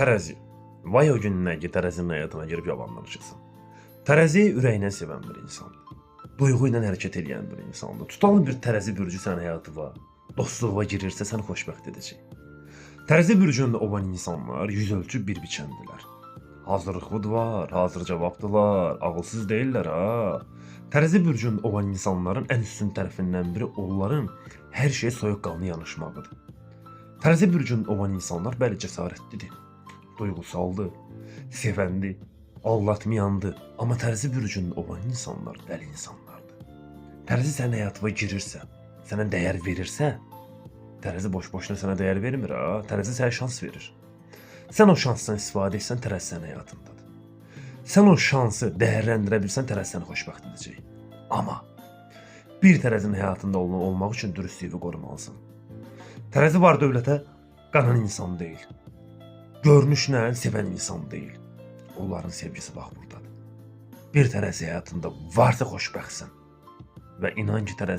Tərəzi. Vay o günlər ki, tərəzinin həyatına girib yalanlanışırsan. Tərəzi ürəyindən sevən bir insandır. Duyğu ilə hərəkət edən bir insandır. Tutalım bir tərəzi bürcü sənin həyatına, dostluğa girirsə səni xoşbəxt edəcək. Tərəzi bürcündə olan insanlar yüz ölçü bir biçəndilər. Hazırlıqlıdırlar, hazır cavabdılar, ağılsız deyirlər ha. Tərəzi bürcündə olan insanların ən üstün tərəfindən biri onların hər şeyə soyuqqanlı yanaşmağıdır. Tərəzi bürcündə olan insanlar bəli cəsarətlidir, duyğusaldır, sevəndir, aldatmayandır. Amma tərəzi bürcündə olan insanlar dəli insanlardır. Tərəzi sənin həyatına girirsə, sənə dəyər verirsə, tərəzi boş-boşuna sənə dəyər vermir ha. Tərəzi sənə şans verir. Sən o şansdan istifadə etsən, tərəzi sənin həyatındadır. Sən o şansı dəyərləndirə bilsən, tərəzi səni xoşbəxt edəcək. Amma bir tərəzinin həyatında olmaq üçün dürüstlüyü qorumalısan. Tərəzi var dövlətə qanan insan deyil. Görünüşlə sevən insan deyil. Onların sevgisi bax buradadır. Bir tərəzi həyatında varsa xoşbəxtsən. Və inan ki, tərəzi